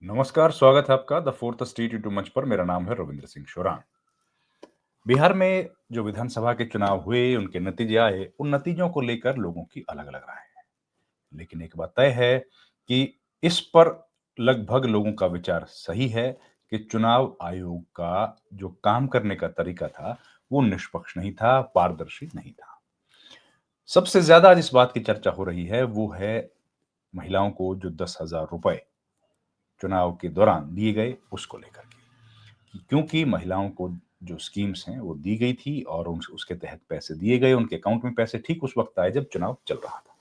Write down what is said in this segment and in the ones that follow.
नमस्कार, स्वागत है आपका द फोर्थ स्टेट यूट्यूब मंच पर। मेरा नाम है रविंद्र सिंह शोरान। बिहार में जो विधानसभा के चुनाव हुए, उनके नतीजे आए, उन नतीजों को लेकर लोगों की अलग-अलग राय है। लेकिन एक बात तय है कि इस पर लगभग लोगों का विचार सही है कि चुनाव आयोग का जो काम करने का तरीका था, वो निष्पक्ष नहीं था, पारदर्शी नहीं था। सबसे ज़्यादा आज इस बात की चर्चा हो रही है, वो है महिलाओं को जो 10,000 रुपए चुनाव के दौरान दिए गए, उसको लेकर के। क्योंकि महिलाओं को जो स्कीम्स हैं वो दी गई थी और उसके तहत पैसे दिए गए, उनके अकाउंट में पैसे ठीक उस वक्त आए जब चुनाव चल रहा था।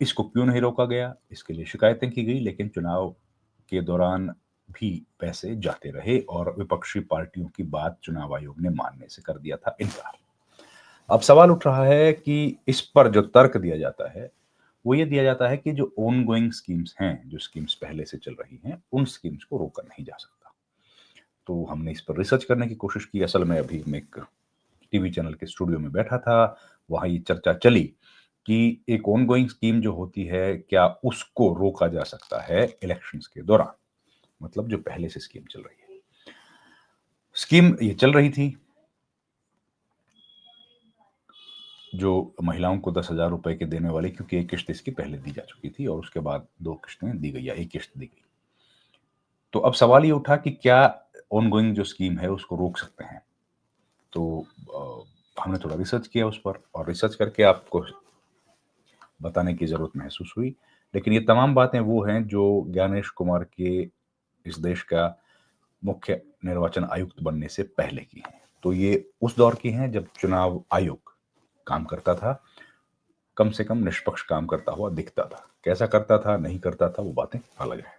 इसको क्यों नहीं रोका गया, इसके लिए शिकायतें की गई, लेकिन चुनाव के दौरान भी पैसे जाते रहे और विपक्षी पार्टियों की बात चुनाव आयोग ने मानने से कर दिया था इनकार। अब सवाल उठ रहा है कि इस पर जो तर्क दिया जाता है वो ये दिया जाता है कि जो ऑन गोइंग स्कीम्स हैं, जो स्कीम्स पहले से चल रही हैं, उन स्कीम्स को रोका नहीं जा सकता। तो हमने इस पर रिसर्च करने की कोशिश की। असल में अभी मैं एक टीवी चैनल के स्टूडियो में बैठा था, वहाँ ये चर्चा चली कि एक ऑनगोइंग स्कीम जो होती है, क्या उसको रोका जा सकता है इलेक्शंस के दौरान? मतलब जो पहले से स्कीम चल रही है। स्कीम ये चल रही थी, जो महिलाओं को 10,000 रुपए के देने वाली, क्योंकि एक किश्त इसकी पहले दी जा चुकी थी और उसके बाद 2 किश्तें दी गई या 1 किश्त दी गई। तो अब सवाल ये उठा कि क्या ऑनगोइंग जो स्कीम है उसको रोक सकते हैं? तो हमने थोड़ा रिसर्च किया उस पर और रिसर्च करके आपको बताने की ज़रूरत महसूस हुई। लेकिन ये तमाम बातें वो हैं जो ज्ञानेश कुमार के इस देश का मुख्य निर्वाचन आयुक्त बनने से पहले की हैं। तो ये उस दौर की हैं जब चुनाव आयोग काम करता था, कम से कम निष्पक्ष काम करता हुआ दिखता था। कैसा करता था, नहीं करता था, वो बातें अलग हैं।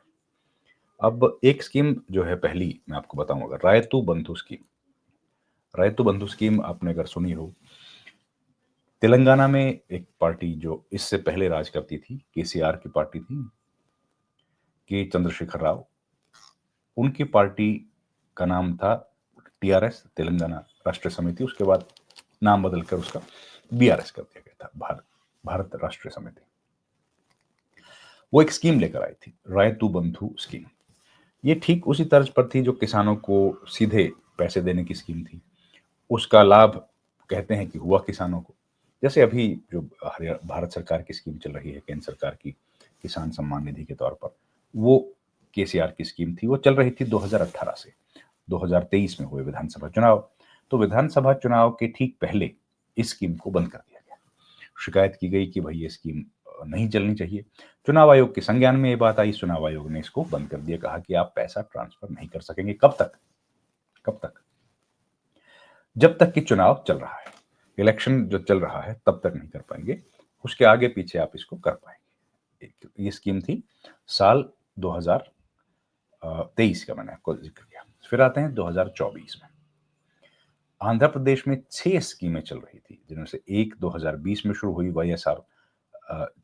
अब एक स्कीम जो है पहली मैं आपको बताऊँ, अगर रायतू बंधु स्कीम। रायतू बंधु स्कीम आपने अगर सुनी हो, तेलंगाना में एक पार्टी जो इससे पहले राज करती थी, केसीआर की पार्टी थी, के चंद्रशेखर राव, उनकी पार्टी का नाम था टीआरएस, तेलंगाना राष्ट्रीय समिति। उसके बाद नाम बदलकर उसका बीआरएस कर दिया गया था, भारत राष्ट्रीय समिति। वो एक स्कीम लेकर आई थी, रायतू बंधु स्कीम। ये ठीक उसी तर्ज पर थी जो किसानों को सीधे पैसे देने की स्कीम थी। उसका लाभ कहते हैं कि हुआ किसानों को। जैसे अभी जो भारत सरकार की स्कीम चल रही है, केंद्र सरकार की किसान सम्मान निधि के तौर पर, वो केसीआर की स्कीम थी। वो चल रही थी 2018 से। 2023 में हुए विधानसभा चुनाव। तो विधानसभा चुनाव के ठीक पहले इस स्कीम को बंद कर दिया गया। शिकायत की गई कि भाई ये स्कीम नहीं चलनी चाहिए। चुनाव आयोग के संज्ञान में ये बात आई, चुनाव आयोग ने इसको बंद कर दिया। कहा कि आप पैसा ट्रांसफर नहीं कर सकेंगे। कब तक? कब तक? जब तक कि चुनाव चल रहा है। इलेक्शन जो चल रहा है तब तक नहीं कर पाएंगे, उसके आगे पीछे आप इसको कर पाएंगे। ये स्कीम थी साल 2023 का, मैंने आपको जिक्र किया। फिर आते हैं 2024 में। आंध्र प्रदेश में 6 स्कीमें चल रही थी, जिनमें से एक 2020 में शुरू हुई, वाईएसआर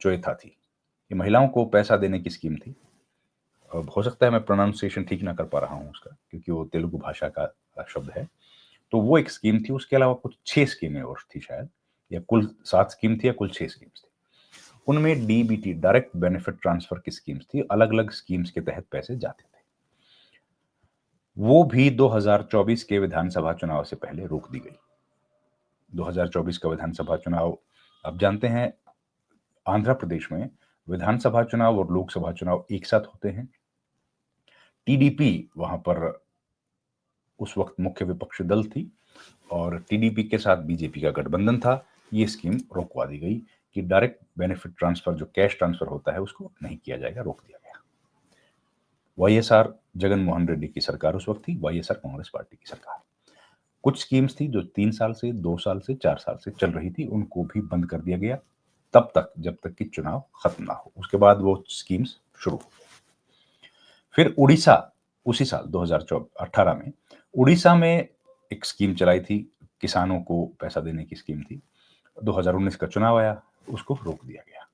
चोएथा थी। ये महिलाओं को पैसा देने की स्कीम थी। अब हो सकता है मैं प्रोनाउंसिएशन ठीक ना कर पा रहा हूँ उसका, क्योंकि वो तेलुगु भाषा का शब्द है। तो वो एक स्कीम थी। उसके अलावा कुछ 6 स्कीमें और थी शायद, या कुल 7 स्कीम थी या कुल 6 स्कीम्स थी। उनमें डीबीटी, डायरेक्ट बेनिफिट ट्रांसफर की स्कीम्स थी। अलग-अलग स्कीम्स के तहत पैसे जाते थे। वो भी 2024 के विधानसभा चुनाव से पहले रोक दी गई। 2024 का विधानसभा चुनाव, आप जानते हैं, आंध्र प्रदेश में विधानसभा चुनाव और लोकसभा चुनाव एक साथ होते हैं। टीडीपी वहां पर उस वक्त मुख्य विपक्षी दल थी और टीडीपी के साथ बीजेपी का गठबंधन था। ये स्कीम रोकवा दी गई कि डायरेक्ट बेनिफिट ट्रांसफर, जो कैश ट्रांसफर होता है, उसको नहीं किया जाएगा, रोक दिया गया। वाईएसआर जगन मोहन रेड्डी की सरकार उस वक्त थी, वाईएसआर कांग्रेस पार्टी की सरकार। कुछ स्कीम्स थी जो 3 साल से, 2 साल से, 4 साल से चल रही थी, उनको भी बंद कर दिया गया, तब तक जब तक कि चुनाव खत्म ना हो। उसके बाद वो स्कीम्स शुरू हो गई। फिर उड़ीसा, उसी साल 2018 में उड़ीसा में एक स्कीम चलाई थी, किसानों को पैसा देने की स्कीम थी। 2019 का चुनाव आया, उसको रोक दिया गया।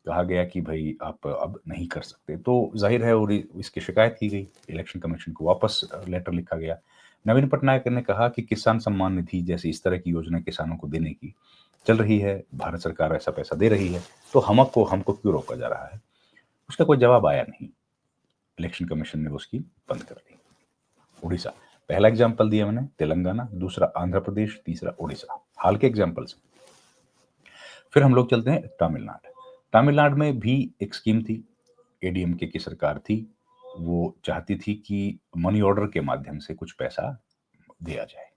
कहा गया कि भई आप अब नहीं कर सकते। तो ज़ाहिर है, और इसकी शिकायत की गई, इलेक्शन कमीशन को वापस लेटर लिखा गया। नवीन पटनायक ने कहा कि किसान सम्मान निधि जैसी इस तरह की योजना किसानों को देने की चल रही है, भारत सरकार ऐसा पैसा दे रही है, तो हमको हमको क्यों रोका जा रहा है? उसका कोई जवाब आया नहीं। इलेक्शन कमीशन ने वो स्कीम बंद कर दी। उड़ीसा, पहला एग्जाम्पल दिया मैंने, तेलंगाना, दूसरा आंध्र प्रदेश, तीसरा उड़ीसा, हाल के एग्जाम्पल्स। फिर हम लोग चलते हैं तमिलनाडु। तमिलनाडु में भी एक स्कीम थी, एडीएमके की सरकार थी, वो चाहती थी कि मनी ऑर्डर के माध्यम से कुछ पैसा दिया जाए।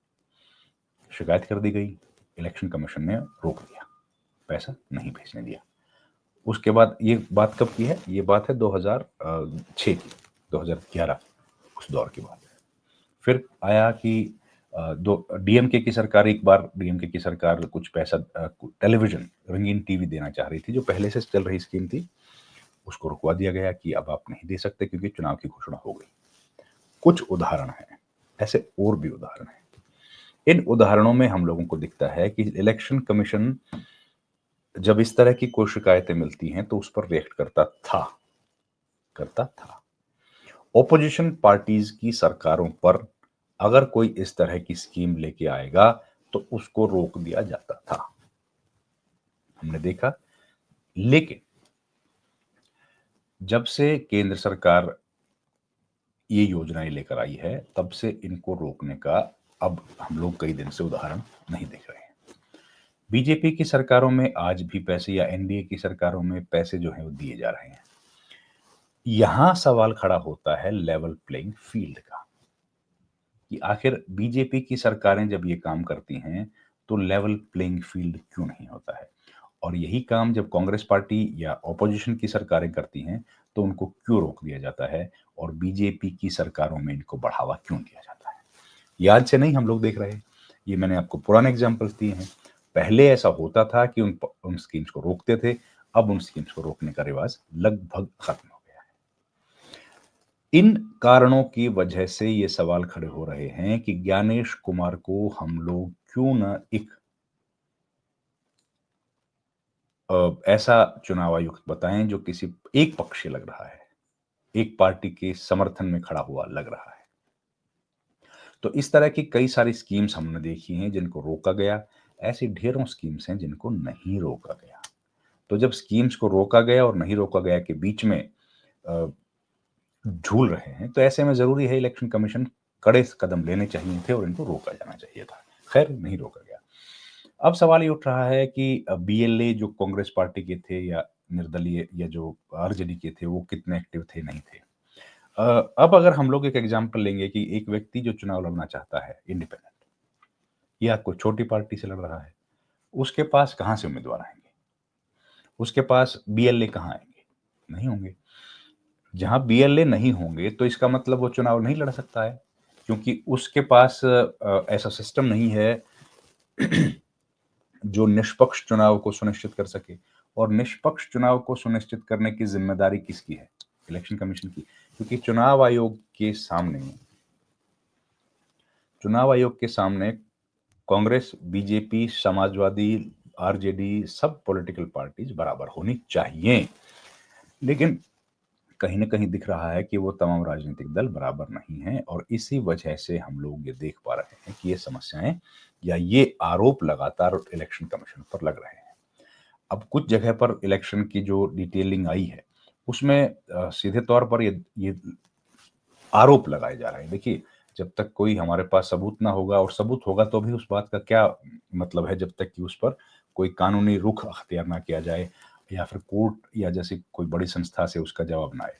शिकायत कर दी गई, इलेक्शन कमीशन ने रोक दिया, पैसा नहीं भेजने दिया। उसके बाद ये बात कब की है? ये बात है 2006 की, 2011 उस दौर की बात है। फिर आया कि दो डीएमके की सरकार, एक बार डीएमके की सरकार कुछ पैसा टेलीविजन, रंगीन टीवी देना चाह रही थी, जो पहले से चल रही स्कीम थी, उसको रुकवा दिया गया कि अब आप नहीं दे सकते क्योंकि चुनाव की घोषणा हो गई। कुछ उदाहरण हैं, ऐसे और भी उदाहरण हैं। इन उदाहरणों में हम लोगों को दिखता है कि इलेक्शन कमीशन जब इस तरह की कोई शिकायतें मिलती हैं तो उस पर रिएक्ट करता था। ओपोजिशन पार्टीज की सरकारों पर अगर कोई इस तरह की स्कीम लेके आएगा तो उसको रोक दिया जाता था, हमने देखा। लेकिन जब से केंद्र सरकार ये योजनाएं लेकर आई है, तब से इनको रोकने का अब हम लोग कई दिन से उदाहरण नहीं देख रहे हैं। बीजेपी की सरकारों में आज भी पैसे, या एनडीए की सरकारों में पैसे जो है वो दिए जा रहे हैं। यहां सवाल खड़ा होता है लेवल प्लेइंग फील्ड का, कि आखिर बीजेपी की सरकारें जब ये काम करती हैं तो लेवल प्लेइंग फील्ड क्यों नहीं होता है, और यही काम जब कांग्रेस पार्टी या ऑपोजिशन की सरकारें करती हैं तो उनको क्यों रोक दिया जाता है, और बीजेपी की सरकारों में इनको बढ़ावा क्यों दिया जाता है। ये आज से नहीं हम लोग देख रहे हैं, ये मैंने आपको पुराने एग्जाम्पल्स दिए हैं। पहले ऐसा होता था कि उन स्कीम्स को रोकते थे, अब उन स्कीम्स को रोकने का रिवाज लगभग खत्म हो गया है। इन कारणों की वजह से ये सवाल खड़े हो रहे हैं कि ज्ञानेश कुमार को हम लोग क्यों ना एक ऐसा चुनाव आयुक्त बताएं जो किसी एक पक्षीय लग रहा है, एक पार्टी के समर्थन में खड़ा हुआ लग रहा है। तो इस तरह की कई सारी स्कीम्स हमने देखी हैं जिनको रोका गया, ऐसी ढेरों स्कीम्स हैं जिनको नहीं रोका गया। तो जब स्कीम्स को रोका गया और नहीं रोका गया के बीच में झूल रहे हैं, तो ऐसे में जरूरी है इलेक्शन कमीशन कड़े कदम लेने चाहिए थे और इनको रोका जाना चाहिए था। खैर, नहीं रोका गया। अब सवाल ये उठ रहा है कि बीएलए जो कांग्रेस पार्टी के थे या निर्दलीय या जो आरजेडी के थे, वो कितने एक्टिव थे, नहीं थे। अब अगर हम लोग एक एग्जांपल लेंगे कि एक व्यक्ति जो चुनाव लड़ना चाहता है इंडिपेंडेंट, या कोई छोटी पार्टी से लड़ रहा है, उसके पास कहाँ से उम्मीदवार आएंगे? उसके पास बीएलए कहाँ आएंगे? नहीं होंगे। जहां बीएलए नहीं होंगे तो इसका मतलब वो चुनाव नहीं लड़ सकता है, क्योंकि उसके पास ऐसा सिस्टम नहीं है जो निष्पक्ष चुनाव को सुनिश्चित कर सके। और निष्पक्ष चुनाव को सुनिश्चित करने की जिम्मेदारी किसकी है? इलेक्शन कमीशन की। क्योंकि चुनाव आयोग के सामने कांग्रेस, बीजेपी, समाजवादी, आरजेडी, सब पॉलिटिकल पार्टीज बराबर होनी चाहिए। लेकिन कहीं न कहीं दिख रहा है कि वो तमाम राजनीतिक दल बराबर नहीं हैं, और इसी वजह से हम लोग ये देख पा रहे हैं कि ये समस्याएं या ये आरोप लगातार इलेक्शन कमीशन पर लग रहे हैं। अब कुछ जगह पर इलेक्शन की जो डिटेलिंग आई है, उसमें सीधे तौर पर ये आरोप लगाए जा रहे हैं। देखिए, जब तक कोई हमारे पास सबूत ना होगा, और सबूत होगा तो भी उस बात का क्या मतलब है जब तक कि उस पर कोई कानूनी रुख अख्तियार ना किया जाए, या फिर कोर्ट या जैसी कोई बड़ी संस्था से उसका जवाब ना आए।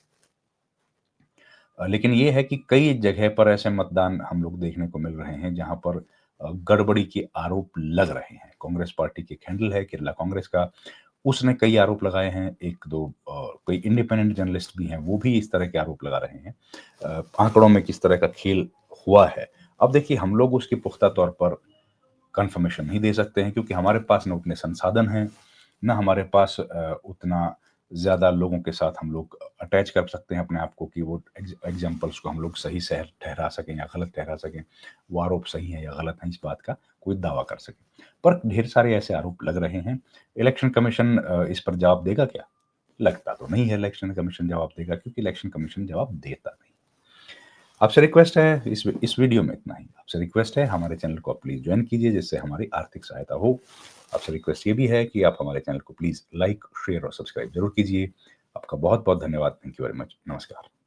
लेकिन ये है कि कई जगह पर ऐसे मतदान हम लोग देखने को मिल रहे हैं जहां पर गड़बड़ी के आरोप लग रहे हैं। कांग्रेस पार्टी की एक हैंडल है केरला कांग्रेस का, उसने कई आरोप लगाए हैं। एक दो कोई इंडिपेंडेंट जर्नलिस्ट भी हैं, वो भी इस तरह के आरोप लगा रहे हैं। आंकड़ों में किस तरह का खेल हुआ है, अब देखिए, हम लोग उसकी पुख्ता तौर पर कंफर्मेशन नहीं दे सकते हैं, क्योंकि हमारे पास न उतने संसाधन हैं, ना हमारे पास उतना ज़्यादा लोगों के साथ हम लोग अटैच कर सकते हैं अपने आप को कि वो एग्जाम्पल्स को हम लोग सही सह ठहरा सकें या गलत ठहरा सकें, वो आरोप सही है या गलत है, इस बात का कोई दावा कर सकें। पर ढेर सारे ऐसे आरोप लग रहे हैं। इलेक्शन कमीशन इस पर जवाब देगा क्या? लगता तो नहीं है इलेक्शन कमीशन जवाब देगा, क्योंकि इलेक्शन कमीशन जवाब देता नहीं। आपसे रिक्वेस्ट है, इस वीडियो में इतना ही। आपसे रिक्वेस्ट है, हमारे चैनल को आप प्लीज़ ज्वाइन कीजिए जिससे हमारी आर्थिक सहायता हो। आपसे रिक्वेस्ट ये भी है कि आप हमारे चैनल को प्लीज़ लाइक, शेयर और सब्सक्राइब जरूर कीजिए। आपका बहुत-बहुत धन्यवाद। Thank you very much. नमस्कार।